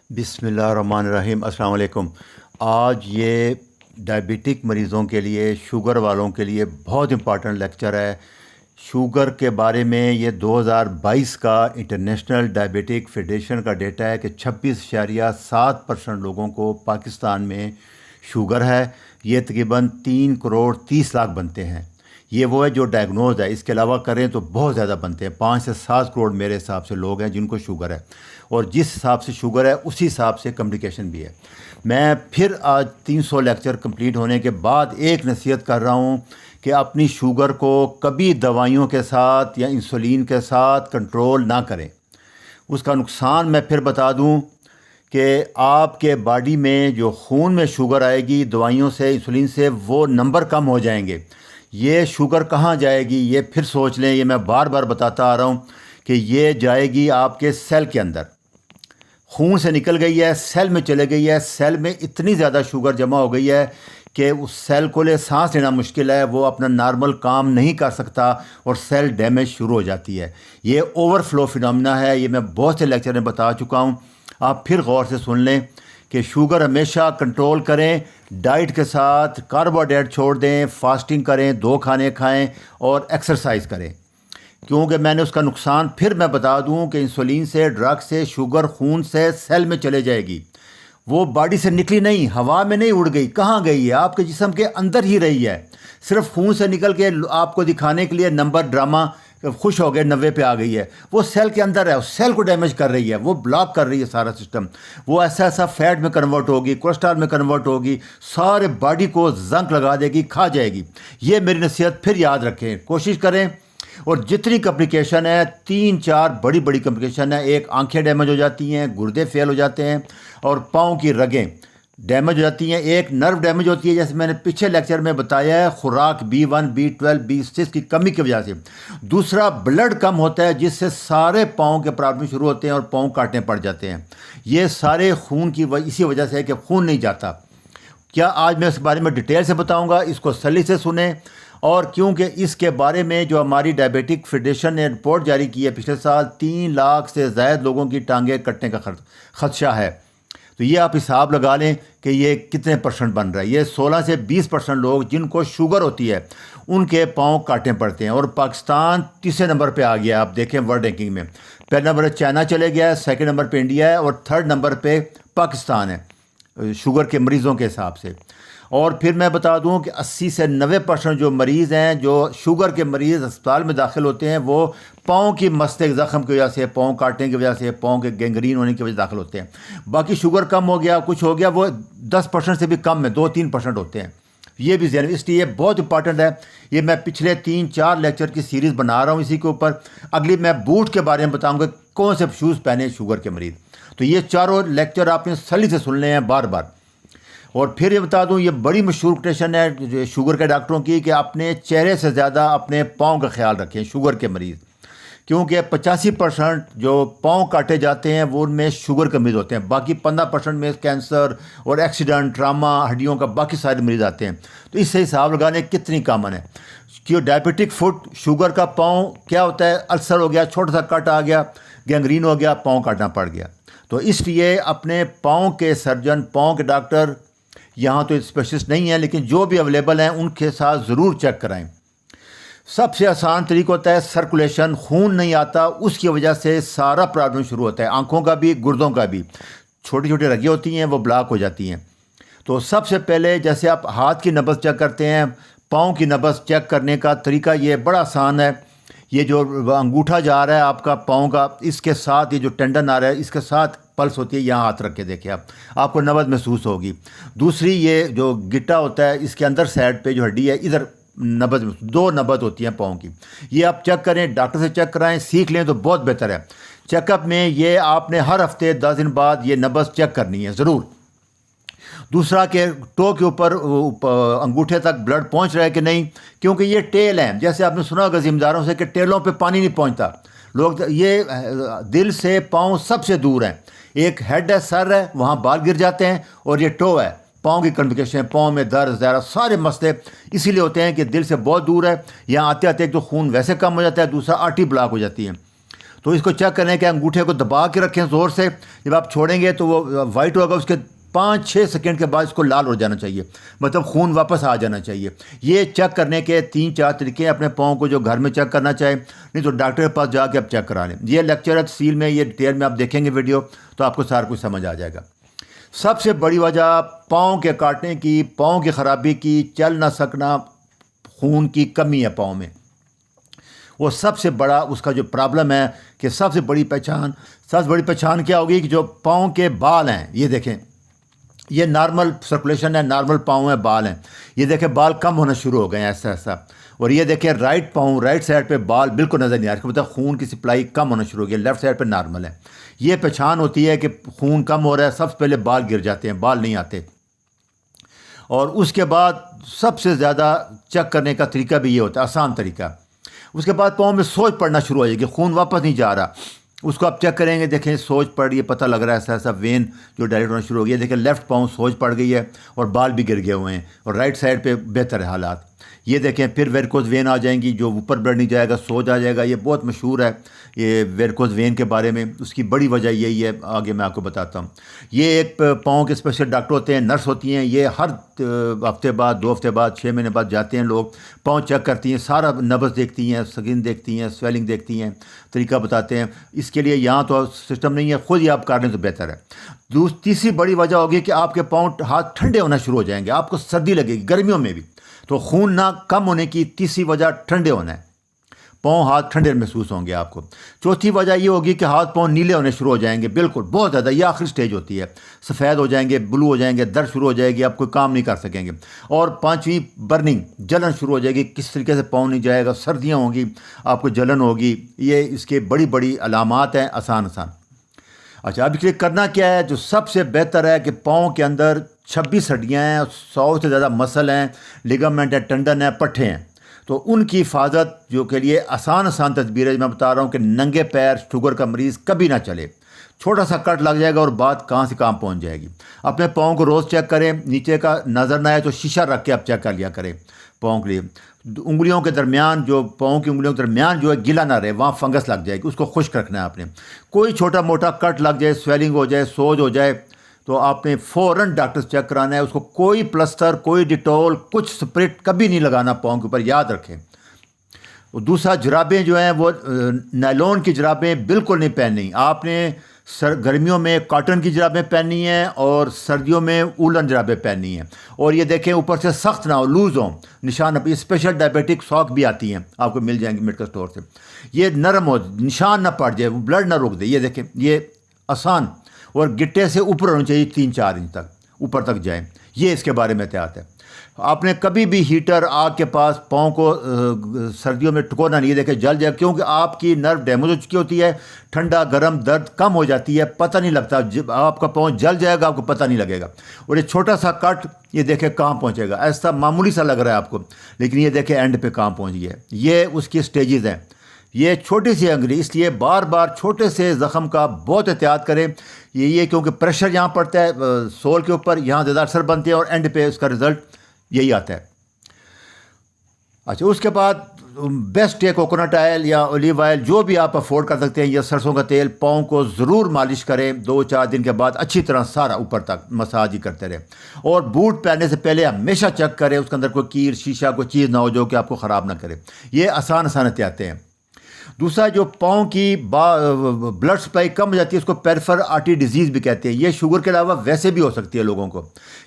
بسم اللہ الرحمن الرحیم۔ السلام علیکم۔ آج یہ ڈائبٹک مریضوں کے لیے، شوگر والوں کے لیے بہت امپارٹنٹ لیکچر ہے۔ شوگر کے بارے میں یہ 2022 کا انٹرنیشنل ڈائبٹک فیڈریشن کا ڈیٹا ہے کہ 26.7% لوگوں کو پاکستان میں شوگر ہے۔ یہ تقریباً 3 کروڑ 30 لاکھ بنتے ہیں۔ یہ وہ ہے جو ڈائگنوز ہے، اس کے علاوہ کریں تو بہت زیادہ بنتے ہیں۔ 5 سے 7 کروڑ میرے حساب سے لوگ ہیں جن کو شوگر ہے، اور جس حساب سے شوگر ہے اسی حساب سے کمپلیکیشن بھی ہے۔ میں پھر آج 300 لیکچر کمپلیٹ ہونے کے بعد ایک نصیحت کر رہا ہوں کہ اپنی شوگر کو کبھی دوائیوں کے ساتھ یا انسولین کے ساتھ کنٹرول نہ کریں۔ اس کا نقصان میں پھر بتا دوں کہ آپ کے باڈی میں جو خون میں شوگر آئے گی دوائیوں سے، انسولین سے، وہ نمبر کم ہو جائیں گے۔ یہ شوگر کہاں جائے گی یہ پھر سوچ لیں۔ یہ میں بار بار بتاتا آ رہا ہوں کہ یہ جائے گی آپ کے سیل کے اندر۔ خون سے نکل گئی ہے، سیل میں چلے گئی ہے، سیل میں اتنی زیادہ شوگر جمع ہو گئی ہے کہ اس سیل کو سانس لینا مشکل ہے، وہ اپنا نارمل کام نہیں کر سکتا اور سیل ڈیمیج شروع ہو جاتی ہے۔ یہ اوور فلو فینومینا ہے، یہ میں بہت سے لیکچر میں بتا چکا ہوں، آپ پھر غور سے سن لیں کہ شوگر ہمیشہ کنٹرول کریں، ڈائٹ کے ساتھ کاربوہائیڈریٹ چھوڑ دیں، فاسٹنگ کریں، 2 کھانے کھائیں اور ایکسرسائز کریں۔ کیونکہ میں نے اس کا نقصان پھر میں بتا دوں کہ انسولین سے، ڈرگ سے، شوگر خون سے سیل میں چلے جائے گی، وہ باڈی سے نکلی نہیں، ہوا میں نہیں اڑ گئی، کہاں گئی ہے؟ آپ کے جسم کے اندر ہی رہی ہے۔ صرف خون سے نکل کے آپ کو دکھانے کے لیے نمبر ڈرامہ خوش ہو گئے 90 پہ آ گئی ہے، وہ سیل کے اندر ہے، اس سیل کو ڈیمیج کر رہی ہے، وہ بلاک کر رہی ہے سارا سسٹم۔ وہ ایسا فیٹ میں کنورٹ ہوگی، کولیسٹرول میں کنورٹ ہوگی، سارے باڈی کو زنک لگا دے گی، کھا جائے گی۔ یہ میری نصیحت پھر یاد رکھیں، کوشش کریں۔ اور جتنی کمپلیکیشن ہے، 3-4 بڑی بڑی کمپلیکیشن ہے۔ ایک آنکھیں ڈیمیج ہو جاتی ہیں، گردے فیل ہو جاتے ہیں، اور پاؤں کی رگیں ڈیمیج ہو جاتی ہیں۔ ایک نرو ڈیمیج ہوتی ہے، جیسے میں نے پچھلے لیکچر میں بتایا ہے، خوراک B1 B12 B6 کی کمی کی وجہ سے۔ دوسرا بلڈ کم ہوتا ہے، جس سے سارے پاؤں کے پرابلم شروع ہوتے ہیں اور پاؤں کاٹنے پڑ جاتے ہیں۔ یہ سارے خون کی اسی وجہ سے ہے کہ خون نہیں جاتا۔ کیا آج میں اس بارے میں ڈیٹیل سے بتاؤں گا، اس کو تسلی سے سنیں۔ اور کیونکہ اس کے بارے میں جو ہماری ڈائبٹک فیڈریشن نے رپورٹ جاری کی ہے پچھلے سال، 3 لاکھ سے زائد لوگوں کی ٹانگیں کٹنے کا خدشہ ہے، تو یہ آپ حساب لگا لیں کہ یہ کتنے پرسنٹ بن رہا ہے۔ یہ 16 سے 20% لوگ جن کو شوگر ہوتی ہے ان کے پاؤں کاٹنے پڑتے ہیں۔ اور پاکستان تیسرے نمبر پہ آ گیا ہے، آپ دیکھیں ورلڈ رینکنگ میں۔ پہلا نمبر چائنا چلے گیا ہے، سیکنڈ نمبر پہ انڈیا ہے، اور تھرڈ نمبر پہ پاکستان ہے شوگر کے مریضوں کے حساب سے۔ اور پھر میں بتا دوں کہ 80 سے 90% جو مریض ہیں، جو شوگر کے مریض اسپتال میں داخل ہوتے ہیں، وہ پاؤں کی مستق زخم کی وجہ سے، پاؤں کاٹنے کی وجہ سے، پاؤں کے گینگرین ہونے کی وجہ سے داخل ہوتے ہیں۔ باقی شوگر کم ہو گیا، کچھ ہو گیا، وہ 10% سے بھی کم ہے، 2-3% ہوتے ہیں۔ یہ بھی ذہن، اس لیے یہ بہت امپارٹنٹ ہے۔ یہ میں پچھلے 3-4 لیکچر کی سیریز بنا رہا ہوں اسی کے اوپر۔ اگلی میں بوٹ کے بارے میں بتاؤں گا، کون سے شوز پہنے شوگر کے مریض۔ تو یہ چاروں لیکچر آپ نے تسلی سے سننے ہیں بار بار۔ اور پھر یہ بتا دوں، یہ بڑی مشہور کوٹیشن ہے شوگر کے ڈاکٹروں کی کہ اپنے چہرے سے زیادہ اپنے پاؤں کا خیال رکھیں شوگر کے مریض، کیونکہ 85% جو پاؤں کاٹے جاتے ہیں وہ ان میں شوگر کے مریض ہوتے ہیں۔ باقی 15% میں کینسر اور ایکسیڈنٹ، ٹراما، ہڈیوں کا باقی سارے مریض آتے ہیں۔ تو اس سے حساب لگانے کتنی کامن ہے کہ ڈائبٹک فٹ، شوگر کا پاؤں کیا ہوتا ہے، السر ہو گیا، چھوٹا سا کٹ آ گیا، گینگرین ہو گیا، پاؤں کاٹنا پڑ گیا۔ تو اس لیے اپنے پاؤں کے سرجن، پاؤں کے ڈاکٹر، یہاں تو اسپیشلسٹ نہیں ہیں لیکن جو بھی اویلیبل ہیں ان کے ساتھ ضرور چیک کرائیں۔ سب سے آسان طریقہ ہوتا ہے سرکولیشن، خون نہیں آتا، اس کی وجہ سے سارا پرابلم شروع ہوتا ہے، آنکھوں کا بھی، گردوں کا بھی۔ چھوٹی چھوٹی رگیں ہوتی ہیں، وہ بلاک ہو جاتی ہیں۔ تو سب سے پہلے جیسے آپ ہاتھ کی نبض چیک کرتے ہیں، پاؤں کی نبض چیک کرنے کا طریقہ یہ بڑا آسان ہے۔ یہ جو انگوٹھا جا رہا ہے آپ کا پاؤں کا، اس کے ساتھ یہ جو ٹینڈن آ رہا ہے اس کے ساتھ پلس ہوتی ہے، یہاں ہاتھ رکھ کے دیکھیں آپ کو نبض محسوس ہوگی۔ دوسری یہ جو گٹا ہوتا ہے اس کے اندر سائڈ پہ جو ہڈی ہے، ادھر نبض، 2 نبض ہوتی ہیں پاؤں کی۔ یہ آپ چیک کریں، ڈاکٹر سے چیک کرائیں، سیکھ لیں تو بہت بہتر ہے۔ چیک اپ میں یہ آپ نے ہر ہفتے 10 دن بعد یہ نبض چیک کرنی ہے ضرور۔ دوسرا کہ ٹو کے اوپر انگوٹھے تک بلڈ پہنچ رہا ہے کہ نہیں، کیونکہ یہ ٹیل ہیں، جیسے آپ نے سنا ہوگا زمینداروں سے کہ ٹیلوں پہ پانی نہیں پہنچتا۔ لوگ یہ دل سے پاؤں سب سے دور ہیں۔ ایک ہیڈ ہے، سر ہے، وہاں بال گر جاتے ہیں، اور یہ ٹو ہے، پاؤں کی کمپلیکیشن، پاؤں میں درد زیادہ سارے مسئلے اسی لیے ہوتے ہیں کہ دل سے بہت دور ہے۔ یہاں آتے آتے ایک تو خون ویسے کم ہو جاتا ہے، دوسرا آرٹری بلاک ہو جاتی ہے۔ تو اس کو چیک کریں کہ انگوٹھے کو دبا کے رکھیں زور سے, جب آپ چھوڑیں گے تو وہ وائٹ ہوگا, اس کے 5-6 سیکنڈ کے بعد اس کو لال ہو جانا چاہیے, مطلب خون واپس آ جانا چاہیے. یہ چیک کرنے کے 3-4 طریقے ہیں. اپنے پاؤں کو جو گھر میں چیک کرنا چاہے, نہیں تو ڈاکٹر کے پاس جا کے آپ چیک کرا لیں. یہ لیکچر ہے تفصیل میں, یہ ڈیٹیل میں آپ دیکھیں گے ویڈیو تو آپ کو سارا کچھ سمجھ آ جائے گا. سب سے بڑی وجہ پاؤں کے کاٹنے کی, پاؤں کی خرابی کی, چل نہ سکنا, خون کی کمی ہے پاؤں میں. وہ سب سے بڑا اس کا جو پرابلم ہے کہ سب سے بڑی پہچان کیا ہوگی کہ جو پاؤں کے بال ہیں, یہ دیکھیں, یہ نارمل سرکولیشن ہے, نارمل پاؤں ہیں, بال ہیں, یہ دیکھیں بال کم ہونا شروع ہو گئے ہیں ایسا ایسا. اور یہ دیکھیں رائٹ پاؤں, رائٹ سائڈ پہ بال بالکل نظر نہیں آ رہا, مطلب خون کی سپلائی کم ہونا شروع ہو گئی, لیفٹ سائڈ پہ نارمل ہے. یہ پہچان ہوتی ہے کہ خون کم ہو رہا ہے. سب سے پہلے بال گر جاتے ہیں, بال نہیں آتے. اور اس کے بعد سب سے زیادہ چیک کرنے کا طریقہ بھی یہ ہوتا ہے, آسان طریقہ. اس کے بعد پاؤں میں سوج پڑنا شروع ہو جائے گی, خون واپس نہیں جا رہا. اس کو آپ چیک کریں گے, دیکھیں سوج پڑ, یہ پتہ لگ رہا ہے ایسا ایسا وین جو ڈائریکٹ ہونا شروع ہو گیا. دیکھیں لیفٹ پاؤں سوج پڑ گئی ہے اور بال بھی گر گئے ہوئے ہیں, اور رائٹ سائڈ پہ بہتر ہے حالات. یہ دیکھیں پھر ویریکوز وین آ جائیں گی, جو اوپر بلڈ نہیں جائے گا, سوج آ جائے گا. یہ بہت مشہور ہے یہ ویریکوز وین کے بارے میں. اس کی بڑی وجہ یہی ہے, آگے میں آپ کو بتاتا ہوں. یہ ایک پاؤں کے اسپیشل ڈاکٹر ہوتے ہیں, نرس ہوتی ہیں, یہ ہر ہفتے بعد, 2 ہفتے بعد, 6 مہینے بعد جاتے ہیں لوگ, پاؤں چیک کرتی ہیں, سارا نبض دیکھتی ہیں, سکن دیکھتی ہیں, سویلنگ دیکھتی ہیں, طریقہ بتاتے ہیں. اس کے لیے یہاں تو سسٹم نہیں ہے, خود ہی آپ کر لیں تو بہتر ہے. تیسری بڑی وجہ ہوگی کہ آپ کے پاؤں ہاتھ ٹھنڈے ہونا شروع ہو جائیں گے, آپ کو سردی لگے گی گرمیوں میں بھی. تو خون نہ کم ہونے کی تیسری وجہ ٹھنڈے ہونا ہے, پاؤں ہاتھ ٹھنڈے محسوس ہوں گے آپ کو. چوتھی وجہ یہ ہوگی کہ ہاتھ پاؤں نیلے ہونے شروع ہو جائیں گے, بالکل بہت زیادہ, یہ آخری سٹیج ہوتی ہے. سفید ہو جائیں گے, بلو ہو جائیں گے, درد شروع ہو جائے گی, آپ کوئی کام نہیں کر سکیں گے. اور 5ویں برننگ, جلن شروع ہو جائے گی, کس طریقے سے پاؤں نہیں جائے گا, سردیاں ہوں گی, آپ کو جلن ہوگی. یہ اس کے بڑی بڑی علامات ہیں, آسان. اچھا, اب اس لیے کرنا کیا ہے, جو سب سے بہتر ہے کہ پاؤں کے اندر 26 ہڈیاں ہیں, 100 سے زیادہ مسل ہیں, لیگامنٹ ہے, ٹنڈن ہے, پٹھے ہیں. تو ان کی حفاظت جو کے لیے آسان تدبیر ہے. میں بتا رہا ہوں کہ ننگے پیر شوگر کا مریض کبھی نہ چلے. چھوٹا سا کٹ لگ جائے گا اور بات کہاں سے کہاں پہنچ جائے گی. اپنے پاؤں کو روز چیک کریں, نیچے کا نظر نہ آئے تو شیشہ رکھ کے آپ چیک کر لیا کریں پاؤں کے لیے. انگلیوں کے درمیان, جو پاؤں کی انگلیوں کے درمیان جو ہے گیلا نہ رہے, وہاں فنگس لگ جائے گی, اس کو خشک رکھنا ہے آپ نے. کوئی چھوٹا موٹا کٹ لگ جائے, سویلنگ ہو جائے, سوج ہو جائے, تو آپ نے فوراً ڈاکٹر سے چیک کرانا ہے. اس کو کوئی پلسٹر, کوئی ڈیٹول, کچھ اسپرٹ کبھی نہیں لگانا پاؤں کے اوپر, یاد رکھیں. دوسرا, جرابیں جو ہیں وہ نائلون کی جرابیں بالکل نہیں پہننی. آپ نے گرمیوں میں کاٹن کی جرابیں پہننی ہیں اور سردیوں میں اولن جرابیں پہننی ہیں. اور یہ دیکھیں اوپر سے سخت نہ ہو, لوز ہوں, نشان. اسپیشل ڈائبیٹک ساک بھی آتی ہیں, آپ کو مل جائیں گی میڈیکل اسٹور سے. یہ نرم ہو, نشان نہ پڑ جائے, بلڈ نہ روک دے. یہ دیکھیں, یہ آسان, اور گٹے سے اوپر ہونا چاہیے, 3-4 انچ تک اوپر تک جائیں. یہ اس کے بارے میں احتیاط ہے. آپ نے کبھی بھی ہیٹر, آگ کے پاس پاؤں کو سردیوں میں ٹکونا نہیں. دیکھیں جل جائے, کیونکہ آپ کی نرو ڈیمیج ہو چکی ہوتی ہے, ٹھنڈا گرم درد کم ہو جاتی ہے, پتہ نہیں لگتا. جب آپ کا پاؤں جل جائے گا آپ کو پتہ نہیں لگے گا. اور یہ چھوٹا سا کٹ, یہ دیکھیں کہاں پہنچے گا. ایسا معمولی سا لگ رہا ہے آپ کو, لیکن یہ دیکھیں اینڈ پہ کہاں پہنچ گیا ہے. یہ اس کی سٹیجز ہیں. یہ چھوٹی سی انگلی, اس لیے بار بار چھوٹے سے زخم کا بہت احتیاط کریں. یہ کیونکہ پریشر یہاں پڑتا ہے سول کے اوپر, یہاں زیادہ اثر بنتے ہیں, اور اینڈ پہ اس کا رزلٹ یہی آتا ہے. اچھا, اس کے بعد بیسٹ ہے کوکونٹ آئل یا اولیو آئل, جو بھی آپ افورڈ کر سکتے ہیں, یا سرسوں کا تیل. پاؤں کو ضرور مالش کریں 2-4 دن کے بعد اچھی طرح, سارا اوپر تک مساج ہی کرتے رہیں. اور بوٹ پہننے سے پہلے ہمیشہ چیک کریں اس کے اندر کوئی کیر, شیشہ, کوئی چیز نہ ہو جو کہ آپ کو خراب نہ کرے. یہ آسان احتیاطیں ہیں. دوسرا, جو پاؤں کی بلڈ سپلائی کم ہو جاتی ہے, اس کو پیریفرل آرٹری ڈیزیز بھی کہتے ہیں. یہ شوگر کے علاوہ ویسے بھی ہو سکتی ہے لوگوں کو,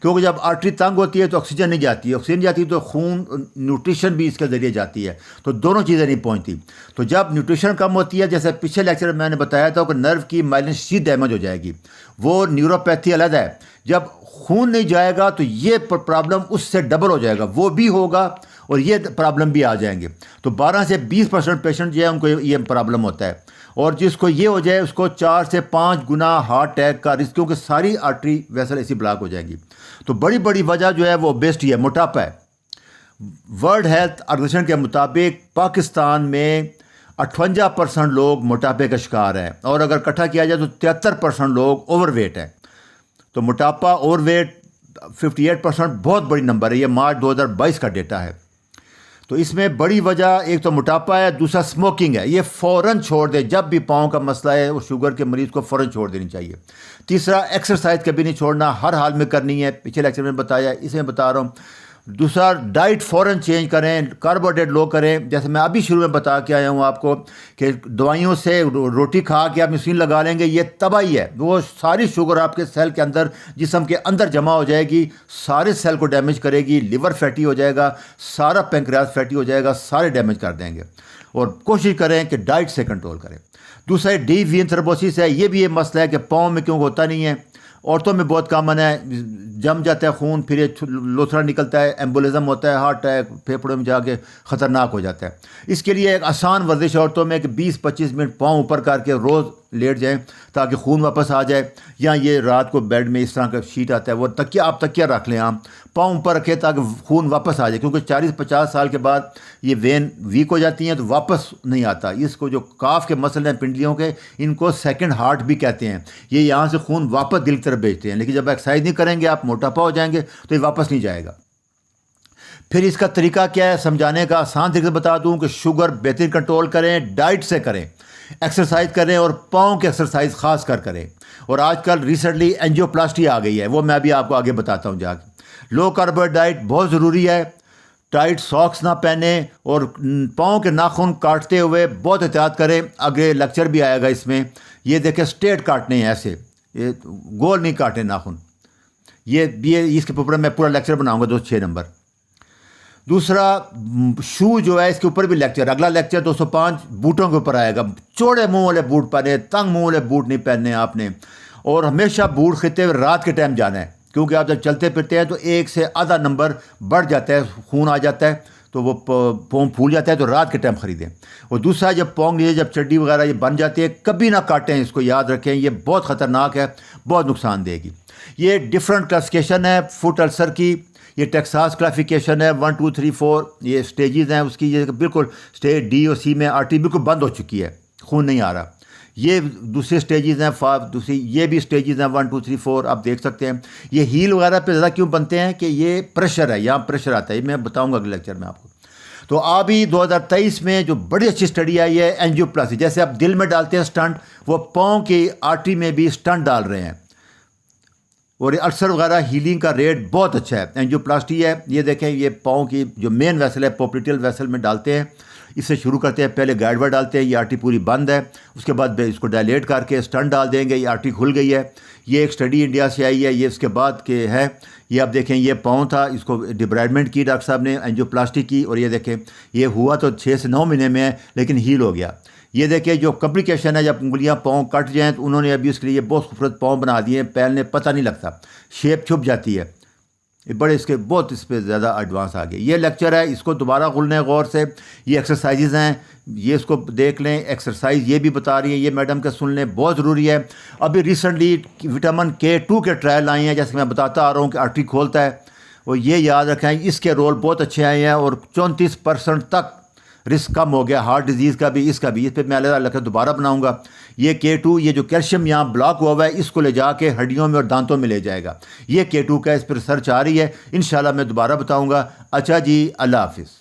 کیونکہ جب آرٹری تنگ ہوتی ہے تو آکسیجن نہیں جاتی ہے, آکسیجن جاتی ہے تو خون, نیوٹریشن بھی اس کے ذریعے جاتی ہے, تو دونوں چیزیں نہیں پہنچتی. تو جب نیوٹریشن کم ہوتی ہے, جیسے پچھلے لیکچر میں نے بتایا تھا کہ نرو کی مائلن شیت ڈیمیج ہو جائے گی, وہ نیوروپیتھی علیحدہ ہے. جب خون نہیں جائے گا تو یہ پرابلم اس سے ڈبل ہو جائے گا, وہ بھی ہوگا اور یہ پرابلم بھی آ جائیں گے. تو 12 سے 20% پیشنٹ جو ہے ان کو یہ پرابلم ہوتا ہے. اور جس کو یہ ہو جائے اس کو 4 سے 5 گنا ہارٹ اٹیک کا رسک, کیونکہ ساری آرٹری ویسل ایسی بلاک ہو جائیں گی. تو بڑی وجہ جو ہے وہ اوبیسٹی ہے, موٹاپا ہے. ورلڈ ہیلتھ آرگنائزیشن کے مطابق پاکستان میں 58% لوگ موٹاپے کا شکار ہیں, اور اگر اکٹھا کیا جائے تو 73% لوگ اوور ویٹ ہیں. تو موٹاپا, اوور ویٹ 58% بہت بڑی نمبر ہے. یہ مارچ 2022 کا ڈیٹا ہے. تو اس میں بڑی وجہ ایک تو موٹاپا ہے، دوسرا اسموکنگ ہے، یہ فوراً چھوڑ دے، جب بھی پاؤں کا مسئلہ ہے اور شوگر کے مریض کو فوراً چھوڑ دینی چاہیے۔ تیسرا ایکسرسائز کبھی نہیں چھوڑنا، ہر حال میں کرنی ہے، پچھلے لیکچر میں بتایا، اس میں بتا رہا ہوں۔ دوسرا ڈائٹ فوراً چینج کریں، کاربوہائیڈریٹ لو کریں، جیسے میں ابھی شروع میں بتا کے آیا ہوں آپ کو کہ دوائیوں سے روٹی کھا کے آپ مشین لگا لیں گے، یہ تباہی ہے، وہ ساری شوگر آپ کے سیل کے اندر، جسم کے اندر جمع ہو جائے گی، سارے سیل کو ڈیمیج کرے گی، لیور فیٹی ہو جائے گا، سارا پینکریاس فیٹی ہو جائے گا، سارے ڈیمیج کر دیں گے۔ اور کوشش کریں کہ ڈائٹ سے کنٹرول کریں۔ دوسرا ڈیپ وین تھرومبوسس ہے، یہ بھی یہ مسئلہ ہے کہ پاؤں میں کیوں ہوتا نہیں ہے، عورتوں میں بہت کامن ہے، جم جاتا ہے خون، پھر یہ لوتھڑا نکلتا ہے، ایمبولزم ہوتا ہے، ہارٹ اٹیک، پھیپھڑوں میں جا کے خطرناک ہو جاتا ہے۔ اس کے لیے ایک آسان ورزش عورتوں میں کہ 20-25 منٹ پاؤں اوپر کر کے روز لیٹ جائیں تاکہ خون واپس آ جائے، یا یہ رات کو بیڈ میں اس طرح کا شیٹ آتا ہے، وہ تکیہ، آپ تکیہ رکھ لیں، آپ پاؤں اوپر رکھیں تاکہ خون واپس آ جائے، کیونکہ 40-50 سال کے بعد یہ وین ویک ہو جاتی ہیں تو واپس نہیں آتا۔ اس کو جو کاف کے مسل ہیں پنڈلیوں کے، ان کو سیکنڈ ہارٹ بھی کہتے ہیں، یہ یہاں سے خون واپس دل کی طرف بھیجتے ہیں، لیکن جب ایکسرسائز نہیں کریں گے آپ موٹاپا ہو جائیں گے تو یہ واپس نہیں جائے گا۔ پھر اس کا طریقہ کیا ہے سمجھانے کا، آسان طریقے سے بتا دوں کہ شوگر بہترین کنٹرول کریں، ڈائٹ سے کریں، ایکسرسائز کریں، اور پاؤں کی ایکسرسائز خاص کر کریں۔ اور آج کل ریسنٹلی اینجیوپلاسٹی آ گئی ہے، وہ میں ابھی آپ کو آگے بتاتا ہوں جا کے۔ لو کاربوہائیڈریٹ ڈائٹ بہت ضروری ہے، ٹائٹ ساکس نہ پہنیں، اور پاؤں کے ناخن کاٹتے ہوئے بہت احتیاط کریں۔ آگے لیکچر بھی آئے گا اس میں، یہ دیکھیں اسٹریٹ کاٹنے ہیں، ایسے یہ گول نہیں کاٹے ناخن، یہ اس کے اوپر میں پورا لیکچر بناؤں گا 206 نمبر۔ دوسرا شو جو ہے، اس کے اوپر بھی لیکچر، اگلا لیکچر 205 بوٹوں کے اوپر آئے گا۔ چوڑے منہ والے بوٹ پہنے، تنگ منہ والے بوٹ نہیں پہننے آپ نے، اور ہمیشہ بوٹ خریدتے ہوئے رات کے ٹائم جانا ہے، کیونکہ آپ جب چلتے پھرتے ہیں تو 1 سے آدھا نمبر بڑھ جاتا ہے، خون آ جاتا ہے تو وہ پاؤں پھول جاتا ہے، تو رات کے ٹائم خریدیں۔ اور دوسرا جب پاؤں لیے، جب چڈی وغیرہ یہ بن جاتی ہے، کبھی نہ کاٹیں، اس کو یاد رکھیں، یہ بہت خطرناک ہے، بہت نقصان دے گی۔ یہ ڈفرینٹ کلاسیفیکیشن ہے فٹ السر کی، یہ ٹیکساس کلاسیفیکیشن ہے 1 2 3 4، یہ اسٹیجز ہیں اس کی، یہ بالکل اسٹیج ڈی اور سی میں آرٹری بالکل بند ہو چکی ہے، خون نہیں آ رہا۔ یہ دوسرے اسٹیجز ہیں، دوسری یہ بھی اسٹیجز ہیں 1 2 3 4، آپ دیکھ سکتے ہیں۔ یہ ہیل وغیرہ پہ زیادہ کیوں بنتے ہیں کہ یہ پریشر ہے، یہاں پریشر آتا ہے، یہ میں بتاؤں گا اگلے لیکچر میں آپ کو۔ تو ابھی 2023 میں جو بڑی اچھی اسٹڈی آئی ہے اینجیوپلاسٹی، جیسے آپ دل میں ڈالتے ہیں اسٹنٹ، وہ پاؤں کی آرٹری میں بھی اسٹنٹ ڈال رہے ہیں، اور یہ السر وغیرہ ہیلنگ کا ریٹ بہت اچھا ہے۔ اینجیوپلاسٹی ہے، یہ دیکھیں، یہ پاؤں کی جو مین ویسل ہے پوپلیٹل ویسل میں ڈالتے ہیں، اس سے شروع کرتے ہیں، پہلے گائیڈ وائر ڈالتے ہیں، یہ آرٹری پوری بند ہے، اس کے بعد اس کو ڈائلیٹ کر کے اسٹنٹ ڈال دیں گے، یہ آرٹری کھل گئی ہے۔ یہ ایک اسٹڈی انڈیا سے آئی ہے، یہ اس کے بعد کہ ہے، یہ آپ دیکھیں، یہ پاؤں تھا، اس کو ڈیبرائڈمنٹ کی ڈاکٹر صاحب نے، اینجیوپلاسٹی کی، اور یہ دیکھیں یہ ہوا تو 6 سے 9 مہینے میں ہے، لیکن ہیل ہو گیا۔ یہ دیکھیں جو کمپلیکیشن ہے، جب انگلیاں پاؤں کٹ جائیں تو انہوں نے ابھی اس کے لیے بہت خوبصورت پاؤں بنا دیے ہیں، پہلنے پتہ نہیں لگتا، شیپ چھپ جاتی ہے، بڑے اس کے بہت اس پہ زیادہ ایڈوانس آ گئے۔ یہ لیکچر ہے، اس کو دوبارہ کھولنے غور سے، یہ ایکسرسائزز ہیں، یہ اس کو دیکھ لیں، ایکسرسائز یہ بھی بتا رہی ہے، یہ میڈم کا سن لیں، بہت ضروری ہے۔ ابھی ریسنٹلی وٹامن K2 کے ٹرائل آئے ہیں، جیسے میں بتاتا آ رہا ہوں کہ آرٹری کھولتا ہے، اور یہ یاد رکھیں اس کے رول بہت اچھے آئے ہیں، اور 34% تک رسک کم ہو گیا، ہارٹ ڈیزیز کا بھی، اس کا بھی، اس پہ میں اللہ دوبارہ بناؤں گا۔ یہ K2، یہ جو کیلشیم یہاں بلاک ہوا ہوا ہے، اس کو لے جا کے ہڈیوں میں اور دانتوں میں لے جائے گا، یہ K2 کا، اس پہ ریسرچ آ رہی ہے، انشاءاللہ میں دوبارہ بتاؤں گا۔ اچھا جی، اللہ حافظ۔